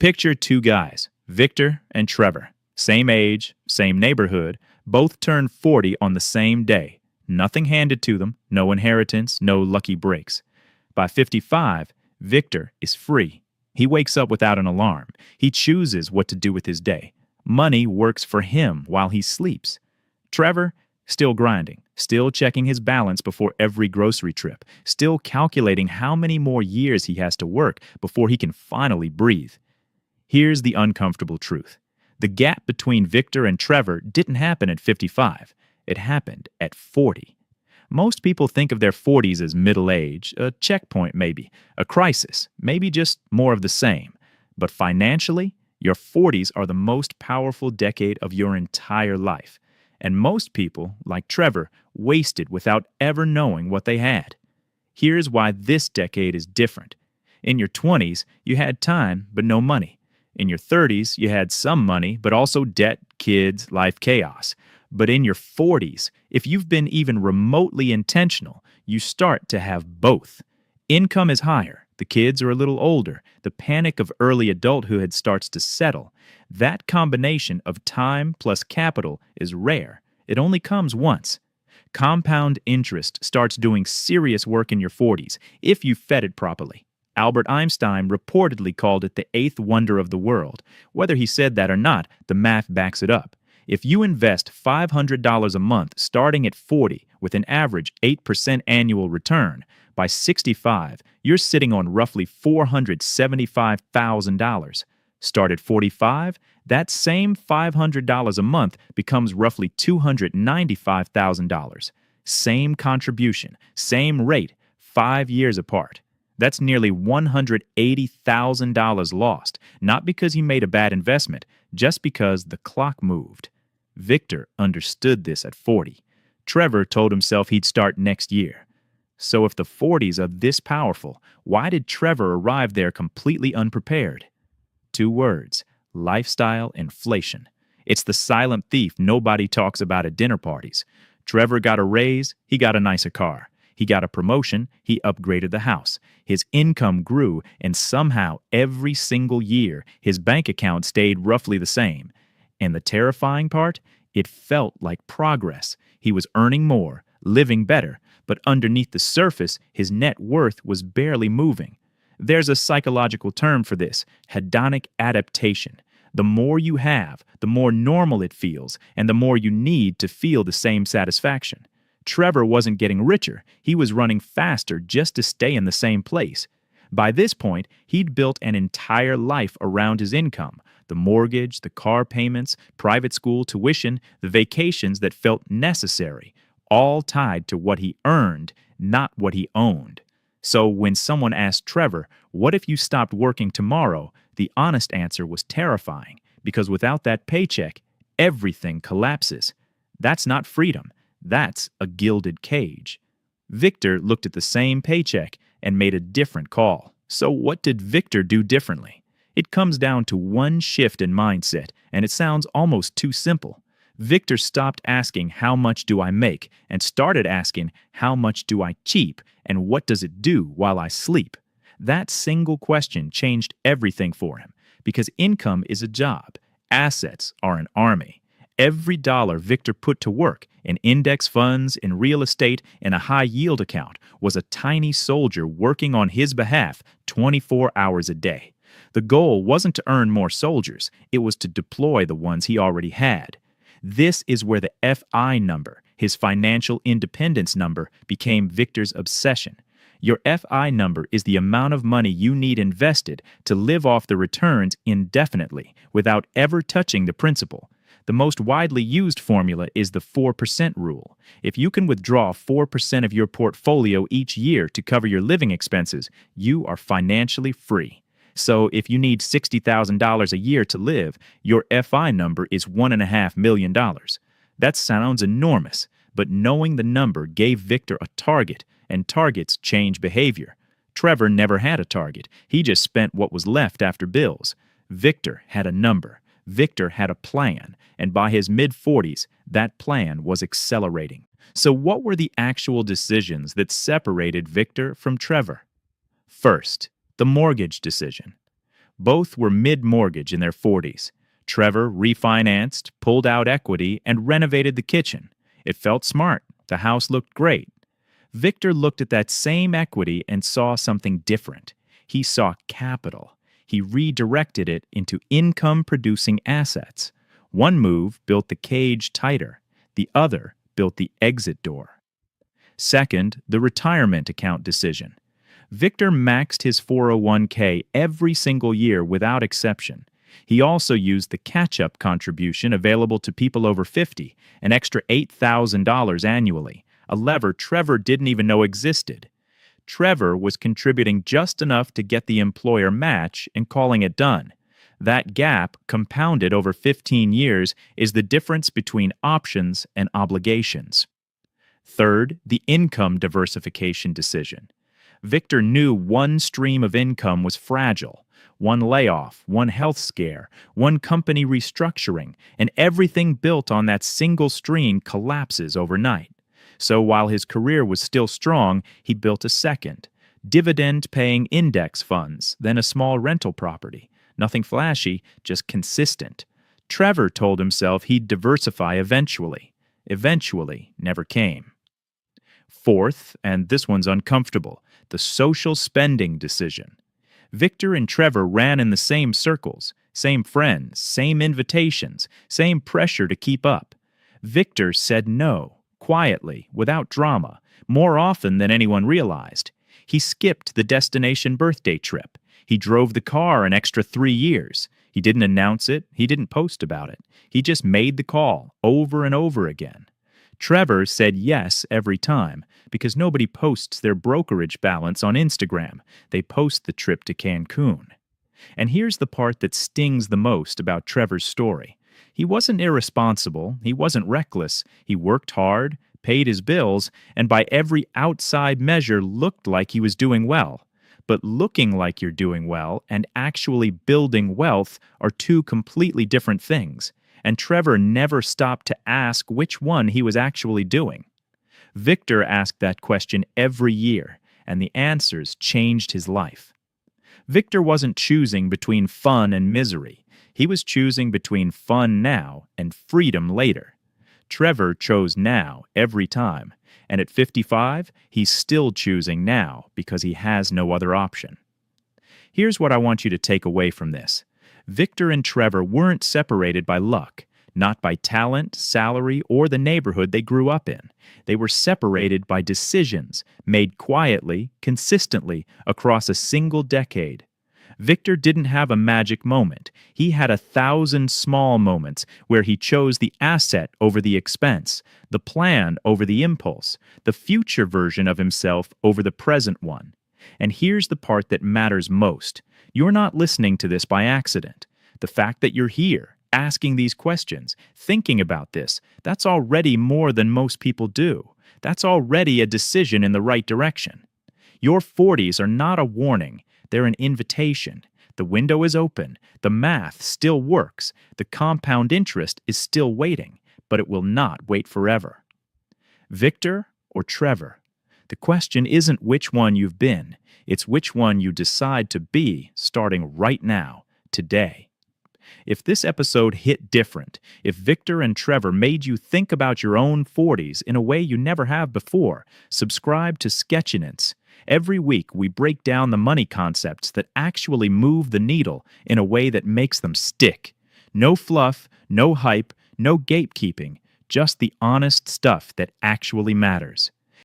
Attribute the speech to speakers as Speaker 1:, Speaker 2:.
Speaker 1: Picture two guys, Victor and Trevor. Same age, same neighborhood, both turned 40 on the same day. Nothing handed to them, no inheritance, no lucky breaks. By 55, Victor is free. He wakes up without an alarm. He chooses what to do with his day. Money works for him while he sleeps. Trevor, still grinding, still checking his balance before every grocery trip, still calculating how many more years he has to work before he can finally breathe. Here's the uncomfortable truth. The gap between Victor and Trevor didn't happen at 55. It happened at 40. Most people think of their 40s as middle age, a checkpoint maybe, a crisis, maybe just more of the same. But financially, your 40s are the most powerful decade of your entire life. And most people, like Trevor, wasted without ever knowing what they had. Here's why this decade is different. In your 20s, you had time but no money. In your 30s, you had some money, but also debt, kids, life chaos. But in your 40s, if you've been even remotely intentional, you start to have both. Income is higher, the kids are a little older, the panic of early adulthood starts to settle. That combination of time plus capital is rare. It only comes once. Compound interest starts doing serious work in your 40s, if you fed it properly. Albert Einstein reportedly called it the eighth wonder of the world. Whether he said that or not, the math backs it up. If you invest $500 a month starting at 40 with an average 8% annual return, by 65, you're sitting on roughly $475,000. Start at 45, that same $500 a month becomes roughly $295,000. Same contribution, same rate, 5 years apart. That's nearly $180,000 lost, not because he made a bad investment, just because the clock moved. Victor understood this at 40. Trevor told himself he'd start next year. So if the 40s are this powerful, why did Trevor arrive there completely unprepared? 2 words: lifestyle inflation. It's the silent thief nobody talks about at dinner parties. Trevor got a raise, he got a nicer car. He got a promotion, he upgraded the house. His income grew, and somehow every single year his bank account stayed roughly the same. And the terrifying part? It felt like progress. He was earning more, living better, but underneath the surface, his net worth was barely moving. There's a psychological term for this: hedonic adaptation. The more you have, the more normal it feels, and the more you need to feel the same satisfaction. Trevor wasn't getting richer, he was running faster just to stay in the same place. By this point, he'd built an entire life around his income: the mortgage, the car payments, private school tuition, the vacations that felt necessary, all tied to what he earned, not what he owned. So when someone asked Trevor, "What if you stopped working tomorrow?" the honest answer was terrifying, because without that paycheck, everything collapses. That's not freedom. That's a gilded cage. Victor looked at the same paycheck and made a different call. So what did Victor do differently? It comes down to one shift in mindset, and it sounds almost too simple. Victor stopped asking, "How much do I make?" and started asking, "How much do I keep, and what does it do while I sleep?" That single question changed everything for him, because income is a job. Assets are an army. Every dollar Victor put to work in index funds, in real estate, in a high-yield account was a tiny soldier working on his behalf 24 hours a day. The goal wasn't to earn more soldiers, it was to deploy the ones he already had. This is where the FI number, his financial independence number, became Victor's obsession. Your FI number is the amount of money you need invested to live off the returns indefinitely without ever touching the principal. The most widely used formula is the 4% rule. If you can withdraw 4% of your portfolio each year to cover your living expenses, you are financially free. So if you need $60,000 a year to live, your FI number is $1.5 million. That sounds enormous, but knowing the number gave Victor a target, and targets change behavior. Trevor never had a target. He just spent what was left after bills. Victor had a number. Victor had a plan, and by his mid-40s, that plan was accelerating. So what were the actual decisions that separated Victor from Trevor? First, the mortgage decision. Both were mid-mortgage in their 40s. Trevor refinanced, pulled out equity, and renovated the kitchen. It felt smart. The house looked great. Victor looked at that same equity and saw something different. He saw capital. He redirected it into income-producing assets. One move built the cage tighter. The other built the exit door. Second, the retirement account decision. Victor maxed his 401k every single year without exception. He also used the catch-up contribution available to people over 50, an extra $8,000 annually, a lever Trevor didn't even know existed. Trevor was contributing just enough to get the employer match and calling it done. That gap, compounded over 15 years, is the difference between options and obligations. Third, the income diversification decision. Victor knew one stream of income was fragile. One layoff, one health scare, one company restructuring, and everything built on that single stream collapses overnight. So while his career was still strong, he built a second. Dividend-paying index funds, then a small rental property. Nothing flashy, just consistent. Trevor told himself he'd diversify eventually. Eventually never came. Fourth, and this one's uncomfortable, the social spending decision. Victor and Trevor ran in the same circles, same friends, same invitations, same pressure to keep up. Victor said no, quietly, without drama, more often than anyone realized. He skipped the destination birthday trip. He drove the car an extra 3 years. He didn't announce it. He didn't post about it. He just made the call over and over again. Trevor said yes every time because nobody posts their brokerage balance on Instagram. They post the trip to Cancun. And here's the part that stings the most about Trevor's story. He wasn't irresponsible. He wasn't reckless. He worked hard, paid his bills, and by every outside measure looked like he was doing well. But looking like you're doing well and actually building wealth are two completely different things. And Trevor never stopped to ask which one he was actually doing. Victor asked that question every year, and the answers changed his life. Victor wasn't choosing between fun and misery. He was choosing between fun now and freedom later. Trevor chose now every time, and at 55, he's still choosing now because he has no other option. Here's what I want you to take away from this. Victor and Trevor weren't separated by luck, not by talent, salary, or the neighborhood they grew up in. They were separated by decisions made quietly, consistently, across a single decade. Victor didn't have a magic moment. He had 1,000 small moments where he chose the asset over the expense, the plan over the impulse, the future version of himself over the present one. And here's the part that matters most. You're not listening to this by accident. The fact that you're here, asking these questions, thinking about this, that's already more than most people do. That's already a decision in the right direction. Your 40s are not a warning. They're an invitation. The window is open. The math still works. The compound interest is still waiting, but it will not wait forever. Victor or Trevor? The question isn't which one you've been. It's which one you decide to be starting right now, today. If this episode hit different, if Victor and Trevor made you think about your own 40s in a way you never have before, subscribe to Sketchinance. Every week, we break down the money concepts that actually move the needle in a way that makes them stick. No fluff, no hype, no gatekeeping, just the honest stuff that actually matters.